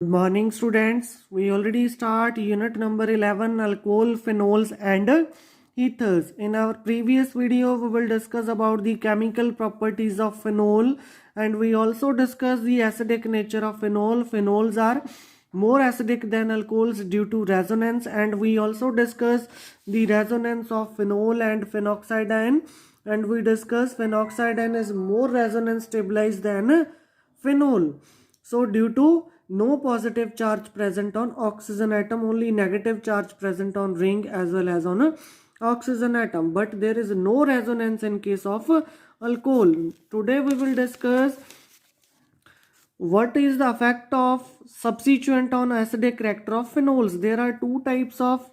Good morning, students. We already start unit number 11, alcohol, phenols and ethers. In our previous video, we will discuss about the chemical properties of phenol, and we also discuss the acidic nature of phenol. Phenols are more acidic than alcohols due to resonance, and we also discuss the resonance of phenol and phenoxidine, and we discuss phenoxidine is more resonance stabilized than phenol. So due to no positive charge present on oxygen atom, only negative charge present on ring as well as on oxygen atom, but there is no resonance in case of alcohol. Today we will discuss what is the effect of substituent on acidic character of phenols. There are two types of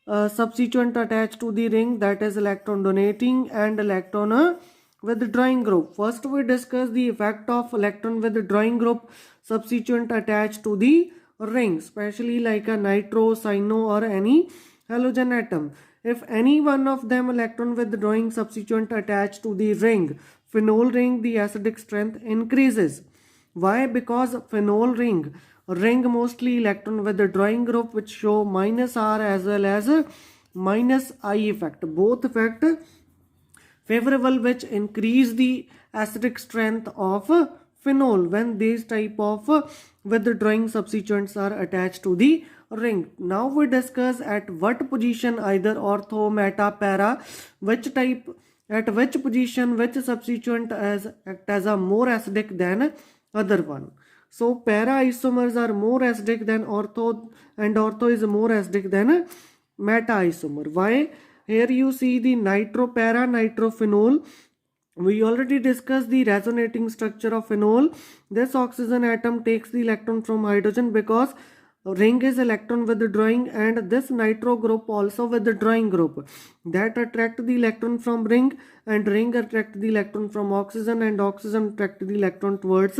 substituent attached to the ring, that is electron donating and electron withdrawing group. First we discuss the effect of electron withdrawing group substituent attached to the ring, especially like a nitro, cyano or any halogen atom. If any one of them electron withdrawing substituent attached to the ring, phenol ring, the acidic strength increases. Why? Because phenol ring mostly electron withdrawing group which show minus R as well as minus I effect. Both effect favorable which increase the acidic strength of phenol when these type of withdrawing substituents are attached to the ring. Now we discuss at what position either ortho, meta, para, which type, at which position which substituent act as a more acidic than other one. So para isomers are more acidic than ortho, and ortho is more acidic than meta isomer. Why? Here you see the nitro-para nitrophenol. We already discussed the resonating structure of phenol. This oxygen atom takes the electron from hydrogen because ring is electron withdrawing, and this nitro group also withdrawing group that attract the electron from ring, and ring attract the electron from oxygen, and oxygen attract the electron towards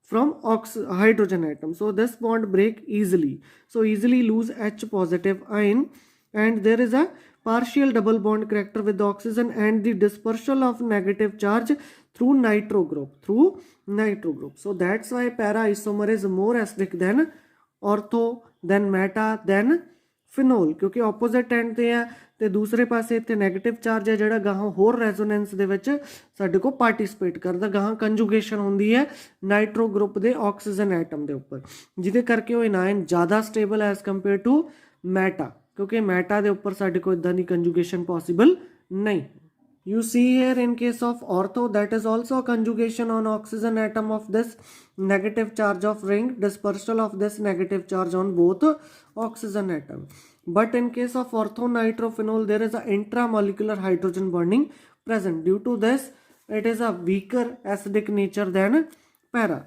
from hydrogen atom. So this bond break easily, so easily lose H positive ion, and there is a partial double bond character with the oxygen and the dispersal of negative charge through nitro group. So that's why para isomer is more acidic than ortho, then meta, then phenol, क्योंकि opposite end ਤੇ ਹੈ ਤੇ ਦੂਸਰੇ ਪਾਸੇ ਇੱਥੇ negative charge ਹੈ ਜਿਹੜਾ ਗਾਹਾਂ ਹੋਰ ਰੈਜ਼ੋਨੈਂਸ ਦੇ ਵਿੱਚ ਸਾਡੇ ਕੋਲ ਪਾਰਟਿਸਿਪੇਟ ਕਰਦਾ, ਗਾਹਾਂ ਕੰਜੂਗੇਸ਼ਨ ਹੁੰਦੀ ਹੈ ਨਾਈਟਰੋ ਗਰੁੱਪ ਦੇ ਆਕਸੀਜਨ ਐਟਮ ਦੇ ਉੱਪਰ, ਜਿਹਦੇ ਕਰਕੇ ਉਹ ਇਨਾਇਨ ਜ਼ਿਆਦਾ stable as compare to meta, ਕਿਉਂਕਿ ਮੈਟਾ ਦੇ ਉੱਪਰ ਸਾਡੇ ਕੋਲ ਇਦਾਂ ਦੀ ਕੰਜੂਗੇਸ਼ਨ ਪੋਸੀਬਲ ਨਹੀਂ. You see here in case of ortho, that is also a conjugation on oxygen atom of this negative charge of ring, dispersal of this negative charge on both oxygen atom. But in case of ortho nitrophenol, there is a intramolecular hydrogen bonding present. Due to this, it is a weaker acidic nature than para.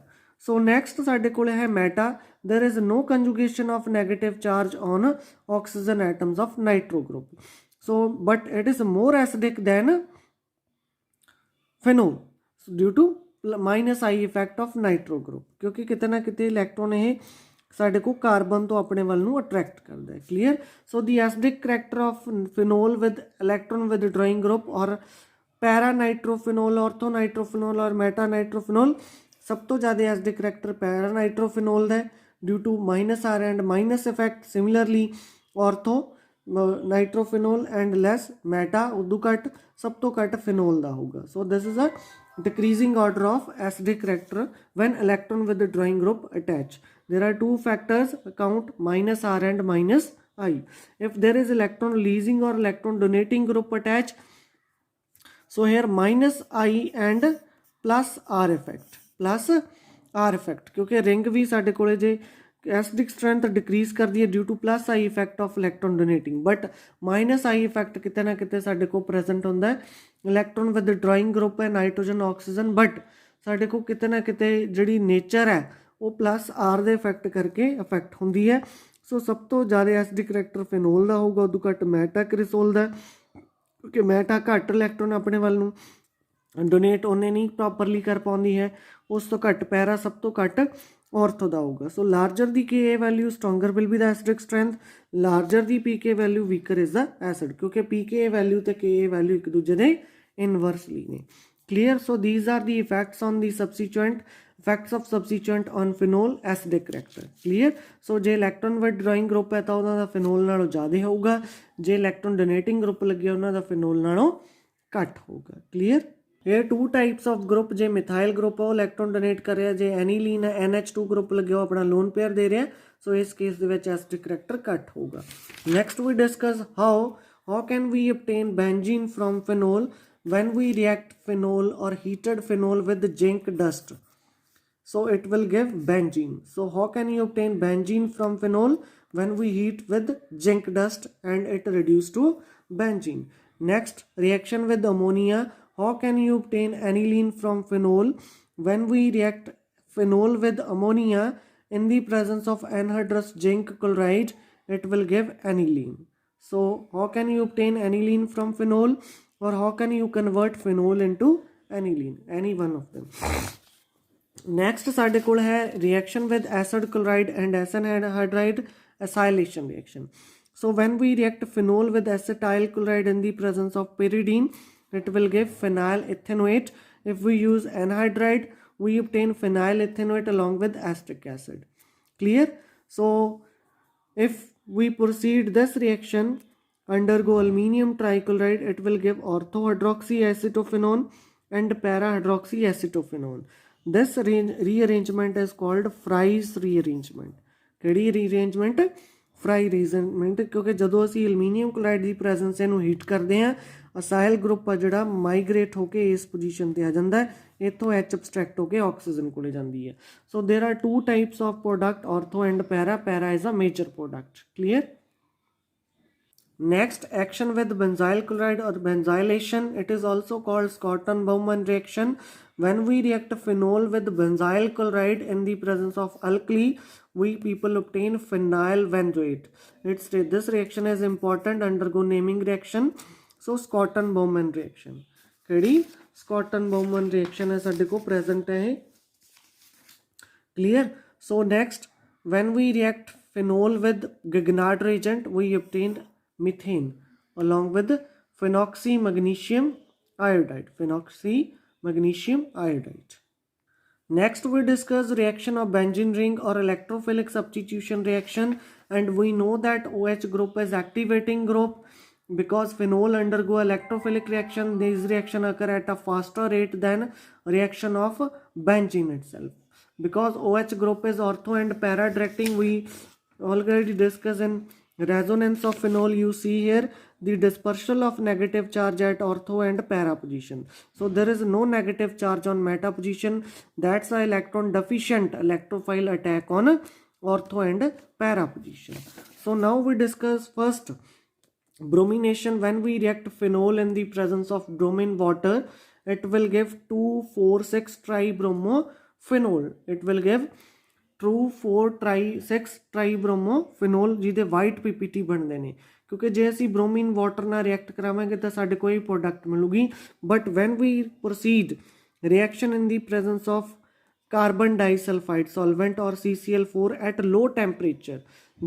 So next ਸਾਡੇ ਕੋਲ ਹੈ meta. There is no conjugation of negative charge on oxygen atoms of nitro group. So but it is more acidic than phenol due to minus I effect of nitro group, क्योंकि किते ना किते electron ਇਹ ਸਾਡੇ ਕੋ carbon ਤੋਂ ਆਪਣੇ ਵੱਲ ਨੂੰ ਅਟਰੈਕਟ ਕਰਦਾ ਹੈ. Clear? So the acidic character of phenol with electron withdrawing group ਔਰ ਪੈਰਾ ਨਾਈਟ੍ਰੋਫਿਨੋਲ, ਔਰਥੋ ਨਾਈਟ੍ਰੋਫਿਨੋਲ ਔਰ ਮੈਟਾ ਨਾਈਟ੍ਰੋਫਿਨੋਲ, ਸਭ ਤੋਂ ਜ਼ਿਆਦਾ ਐਸਿਡਿਕ ਕਰੈਕਟਰ ਪੈਰਾ ਨਾਈਟ੍ਰੋਫਿਨੋਲ ਦਾ ਹੈ due to minus R and minus effect. Similarly ortho nitrophenol and less meta, ਉਦੋਂ ਘੱਟ ਸਭ ਤੋਂ ਘੱਟ ਫਿਨੋਲ ਦਾ ਹੋਊਗਾ. So this is a decreasing order of acidic character when electron withdrawing group attach. There are two factors account minus R and minus I. If there is electron releasing or electron donating group attach, so here minus I and plus R effect, क्योंकि ring भी साढ़े कोले जे acidic strength decrease कर दी है due two plus I effect of electron donating, but minus I effect किते ना किते साढ़े को प्रेजेंट होंदा है. इलेक्ट्रॉन विदड्राइंग ग्रुप है नाइट्रोजन ऑक्सीजन, बट साढ़े को किते ना किते जिहड़ी नेचर है वो प्लस आर दे इफेक्ट करके इफेक्ट होंदी है. सो सब तो ज़्यादा एसिडिक करैक्टर फिनोल का होगा, उदों घट मैटा क्रिसोल का, क्योंकि मैटा घट इलेक्ट्रॉन अपने वाल नूं डोनेट उन्हें नहीं प्रॉपरली कर पाती है. उस तो घट पैरा सब तो घट ऑर्थो का होगा. सो larger the K A value stronger will be the acidic strength, larger the P K value weaker is the acid, क्योंकि पी के ए वैल्यू तो के ए वैल्यू एक दूजे ने इनवर्सली ने. Clear? So these are the effects on the subsequent facts of substituent on phenol acidic character clear. So जे electron withdrawing group है तो उन्होंने फिनोल नालों ज़्यादा होगा, जे इलैक्ट्रॉन डोनेटिंग ग्रुप लगे उन्होंने फिनोल नालों घट होगा क्लीयर। ये two types of group, J methyl group है वो इलैक्ट्रॉन डोनेट कर रहा, जे एनीलीन है NH2 ग्रुप लगे वो अपना लोन पेयर दे रहा, सो इस केस दे विच एसिडिक करैक्टर घट होगा। Next we discuss how can we obtain benzene from phenol when we react phenol or heated phenol with zinc dust, so it will give benzene. So how can you obtain benzene from phenol when we heat with zinc dust and it reduce to benzene. Next, reaction with ammonia, how can you obtain aniline from phenol when we react phenol with ammonia in the presence of anhydrous zinc chloride, it will give aniline. So how can you obtain aniline from phenol, or how can you convert phenol into aniline, any one of them. Next साढ़े कोल है reaction with acid chloride and acid acylation reaction. So when we react phenol with acetyl chloride in the presence of pyridine, it will give phenyl ethanoate. If we use anhydride, we obtain phenyl ethanoate along with acetic acid. Clear? So if we proceed this reaction, undergo aluminium trichloride, it will give orthohydroxyacetophenone and para-hydroxyacetophenone. This rearrangement is called Fry's rearrangement. ਕਿਹੜੀ ਰੀਅਰੇਂਜਮੈਂਟ? Fry ਰੀਅਰੇਂਜਮੈਂਟ, ਕਿਉਂਕਿ ਜਦੋਂ ਅਸੀਂ aluminium chloride ਦੀ presence ਇਹਨੂੰ heat ਕਰਦੇ ਹਾਂ, ਅਸਾਈਲ group ਆ ਜਿਹੜਾ migrate ਹੋ ਕੇ ਇਸ ਪੋਜੀਸ਼ਨ ਤੇ ਆ ਜਾਂਦਾ ਹੈ, ਇੱਥੋਂ H ਅਬਸਟ੍ਰੈਕਟ ਹੋ ਕੇ ਆਕਸੀਜਨ ਕੋਲੇ ਜਾਂਦੀ ਹੈ। So there are two types of product, ortho and para. Para is a major product clear. Next, action with benzyl chloride or benzylation. It is also called Scotton-Bowman reaction. When we react phenol with benzyl chloride in the presence of alkali, we people obtain phenyl benzoate. This reaction is important, undergo naming reaction. So Scotton-Bowman reaction. केड़ी Scotton-Bowman reaction है साडे को present है, clear. So next, when we react phenol with Grignard reagent, we obtained methane along with phenoxy magnesium iodide. Next we discuss reaction of benzene ring or electrophilic substitution reaction, and we know that OH group is activating group. Because phenol undergo electrophilic reaction, these reaction occur at a faster rate than reaction of benzene itself. Because OH group is ortho and para directing, we already discussed in resonance of phenol. You see here the dispersal of negative charge at ortho and para position. So there is no negative charge on meta position. That's why electron deficient electrophile attack on ortho and para position. So now we discuss first bromination. When we react phenol in the presence of bromine water, it will give 2,4,6 tribromo-phenol. It will give 2,4,6 ट्राईब्रोमोफिनोल ਜਿਹਦੇ white PPT ਬਣਦੇ ਨੇ, ਕਿਉਂਕਿ ਜੇ ਅਸੀਂ ਬ੍ਰੋਮੀਨ water ਨਾਲ react ਕਰਾਵਾਂਗੇ ਤਾਂ ਸਾਡੇ ਕੋਈ ਪ੍ਰੋਡਕਟ ਮਿਲੂਗੀ। But when we proceed reaction in the presence of carbon disulfide solvent or CCl4 at low temperature,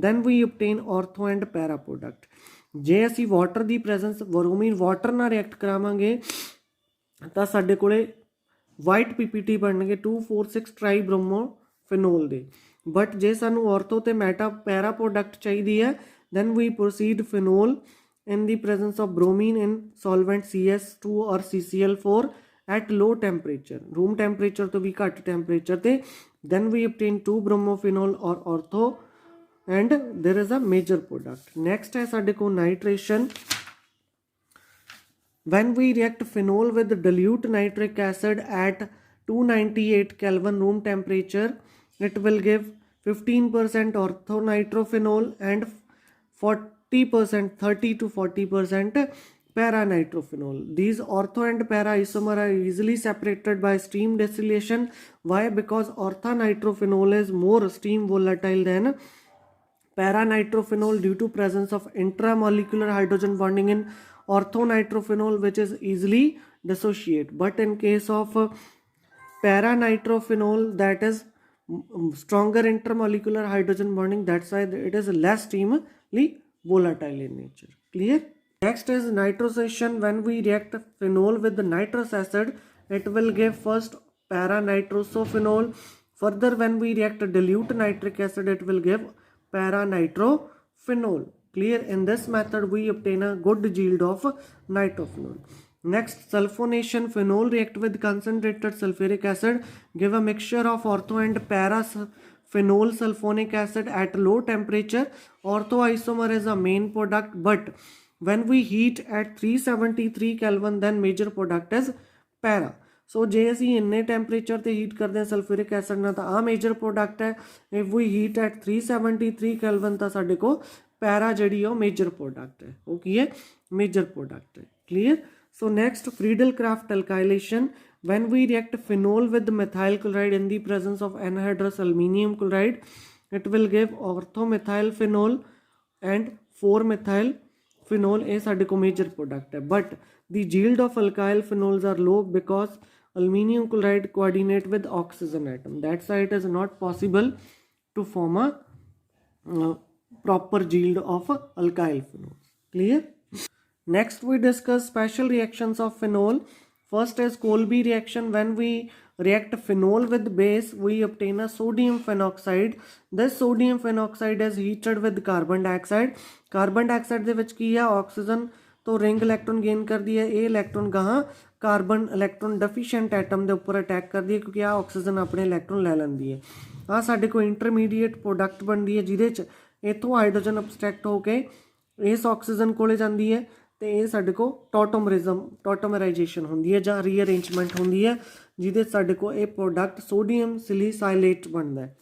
then we obtain ortho and para product. ਜੇ ਅਸੀਂ ਵਾਟਰ ਦੀ ਪ੍ਰੈਜ਼ੈਂਸ ਬ੍ਰੋਮੀਨ ਵਾਟਰ ਨਾਲ ਰਿਐਕਟ ਕਰਾਵਾਂਗੇ ਤਾਂ ਸਾਡੇ ਕੋਲੇ ਵਾਈਟ PPT ਬਣਨਗੇ 2,4,6 ट्राईब्रोमोफिनोल ਦੇ। बट जे सानू ऑर्थो ते मैटा पैरा प्रोडक्ट चाहिए है, then we proceed phenol in the presence of bromine in solvent CS2 or CCl4 at low temperature, room temperature तो भी घट temperature ते, then we obtain 2-bromophenol or ortho and there is a major product. Next है साडे को nitration. When we react phenol with dilute nitric acid at 298 Kelvin room temperature, it will give 15% orthonitrophenol and 40%, 30 to 40% para-nitrophenol. These ortho and para isomer are easily separated by steam distillation. Why? Because orthonitrophenol is more steam volatile than para-nitrophenol due to presence of intramolecular hydrogen bonding in orthonitrophenol, which is easily dissociate. But in case of para-nitrophenol, that is stronger intermolecular hydrogen bonding, that's why it is less steamly volatile in nature. Clear? Next is nitration. When we react phenol with the nitrous acid, it will give first para-nitrosophenol. Further, when we react dilute nitric acid, it will give para-nitrophenol. Clear? In this method, we obtain a good yield of nitrophenol. Next, sulfonation. Phenol react with concentrated sulfuric acid, give a mixture of ortho and para-phenol sulfonic acid at low temperature. Ortho isomer is a main product, but when we heat at 373 Kelvin, then major product is para. सो जे असी इन्ने temperature ते heat करते हैं sulphuric acid ना, तो आ major product है. If we heat at 373 kelvin तो साडे को पैरा जिहड़ी है मेजर प्रोडक्ट है. वो की है? मेजर प्रोडक्ट है. Clear? So next, Friedel Crafts alkylation. When we react phenol with methyl chloride in the presence of anhydrous aluminium chloride, it will give ortho methyl phenol and 4-methyl phenol. ये साडे को major product है. But the yield of alkyl phenols are low because aluminum chloride coordinate with oxygen atom. That's why it is not possible to form a proper yield of alkyl phenols. Clear? Next we discuss special reactions of phenol. First is Kolbe reaction. When we react phenol with base, we obtain a sodium phenoxide. This sodium phenoxide is heated with carbon dioxide. Carbon dioxide ਦੇ ਵਿੱਚ ਕੀ ਹੈ? Oxygen तो ring electron gain करती है. ये electron कहाँ? Carbon electron डिफिशेंट atom के उपर अटैक करती है, क्योंकि आ ऑक्सीजन अपने इलैक्ट्रॉन ले लेंदी है. आ साडे को इंटरमीडिएट प्रोडक्ट बनती है, जिहदे इत्थों हाइड्रोजन अबस्ट्रैक्ट होके इस ऑक्सीजन कोले जाती है, तो ये साडे को टॉटोमराइजेशन होंदी है जां रीअरेंजमेंट होंदी है, जिहदे साडे को ये प्रोडक्ट सोडियम सिलिसाइलेट बनता है.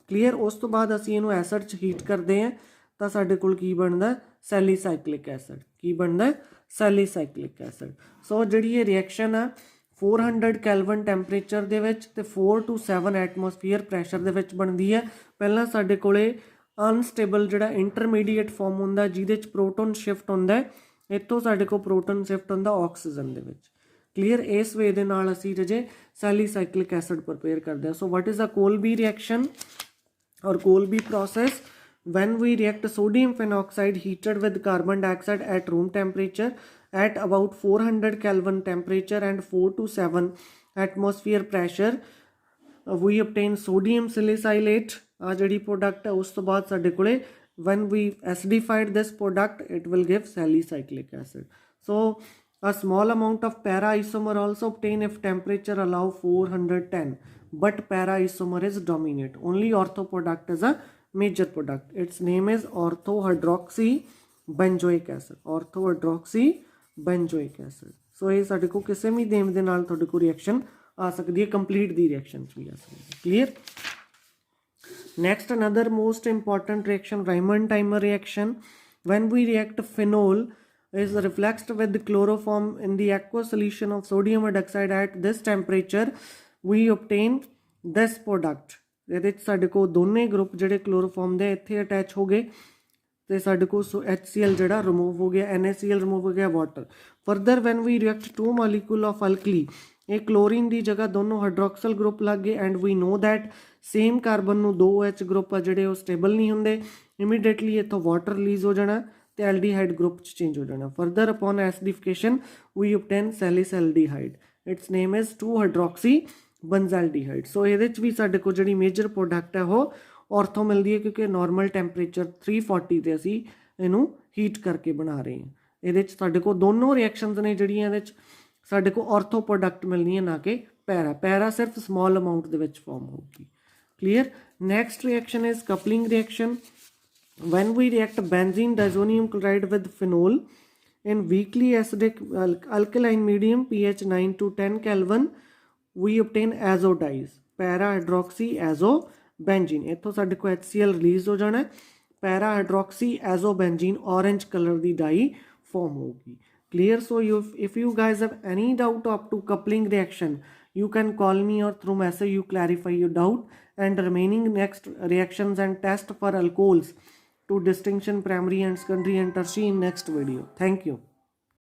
क्लीयर? उस तो बाद असीं इहनूं एसिड च हीट करते हैं तो साडे कोल की बनता? सैलीसाइक्लिक एसिड. की बनता है? सैलीसाइक्लिक एसिड. सो जिहड़ी ये रिएक्शन है 400 कैल्विन टैंपरेचर दे विच ते 4 to 7 एटमोसफीयर प्रैशर दे विच बनदी है. पहला साडे कोले अनस्टेबल जिहड़ा इंटरमीडिएट फॉर्म हुंदा, जिहदे च प्रोटोन शिफ्ट हुंदा है. इत्थों साडे को प्रोटोन शिफ्ट हुंदा ऑक्सीजन दे विच. क्लीयर? इस वे दे नाल असीं जे सैलीसाइक्लिक एसिड प्रिपेयर करदे हां. So what is a Kolbe reaction और Kolbe process? When we react sodium phenoxide heated with carbon dioxide at room temperature at about 400 Kelvin temperature and 4 to 7 atmosphere pressure, we obtain sodium salicylate. आ जिहड़ी product है उस तो बाद साडे कोले when we acidified this product it will give salicylic acid. So a small amount of para isomer also obtain if temperature allow 410, but para isomer is dominate. Only ortho product is a major product. Its name is orthohydroxy benzoic acid. Orthohydroxy benzoic acid. So ये साडे को किसी भी name दे नाल तुहाडे को reaction आ सकती है, कंप्लीट दी रिएक्शन भी आ सकती है. Clear? Next, another most important reaction, Raymond Timer reaction. When we react phenol is reflexed with chloroform in the aqueous solution of sodium hydroxide at this temperature, we obtain this product. ਇਹਦੇ ਸਾਡੇ ਕੋਲ ਦੋਨੇ group ਜਿਹੜੇ chloroform ਦੇ ਇੱਥੇ attach ਹੋ ਗਏ ਤੇ ਸਾਡੇ ਕੋਲ HCl ਜਿਹੜਾ ਰਿਮੂਵ ਹੋ ਗਿਆ, NaCl ਰਿਮੂਵ ਹੋ ਗਿਆ, water. Further when we react 2 molecule of alkali, ਇਹ ਕਲੋਰੀਨ ਦੀ ਜਗ੍ਹਾ ਦੋਨੋਂ ਹਾਈਡਰੋਕਸਲ ਗਰੁੱਪ ਲੱਗ ਗਏ and we know that same carbon ਨੂੰ 2H ਗਰੁੱਪ ਆ ਜਿਹੜੇ ਉਹ ਸਟੇਬਲ ਨਹੀਂ ਹੁੰਦੇ. ਇਮੀਡੀਏਟਲੀ ਇੱਥੋਂ ਵਾਟਰ ਰਿਲੀਜ਼ ਹੋ ਜਾਣਾ ਤੇ ਐਲਡੀਹਾਈਡ ਗਰੁੱਪ 'ਚ ਚੇਂਜ ਹੋ ਜਾਣਾ. Further upon acidification we obtain salicylaldehyde. Its name is 2-hydroxy benzaldehyde. So ਇਹਦੇ 'ਚ ਵੀ ਸਾਡੇ ਕੋਲ ਜਿਹੜੀ ਮੇਜਰ ਪ੍ਰੋਡਕਟ ਹੈ ਉਹ ਔਰਥੋ ਮਿਲਦੀ ਹੈ, ਕਿਉਂਕਿ ਨਾਰਮਲ ਟੈਂਪਰੇਚਰ 340 ਤੇ ਅਸੀਂ ਇਹਨੂੰ ਹੀਟ ਕਰਕੇ ਬਣਾ ਰਹੇ ਹਾਂ. ਇਹਦੇ 'ਚ ਸਾਡੇ ਕੋਲ ਦੋਨੋਂ ਰਿਐਕਸ਼ਨਸ ਨੇ ਜਿਹੜੀਆਂ ਇਹਦੇ 'ਚ ਸਾਡੇ ਕੋਲ ਔਰਥੋ ਪ੍ਰੋਡਕਟ ਮਿਲਣੀ ਹੈ, ਨਾ ਕਿ ਪੈਰਾ ਸਿਰਫ ਸਮਾਲ ਅਮਾਊਂਟ ਦੇ ਵਿੱਚ ਫਾਰਮ ਹੋਊਗੀ. Clear? Next reaction is coupling reaction. When we react benzene diazonium chloride with phenol in weakly acidic alkaline medium pH 9 to 10 Kelvin, we obtain azo dyes. Para hydroxy azo benzene. इत्थों साडे को HCl release हो जाना है. Para hydroxy azo benzene orange color दी dye form होगी. Clear? So if you guys have any doubt up to coupling reaction, you can call me or through message you clarify your doubt, and remaining next reactions and test for alcohols to distinction primary and secondary and tertiary in next video. Thank you.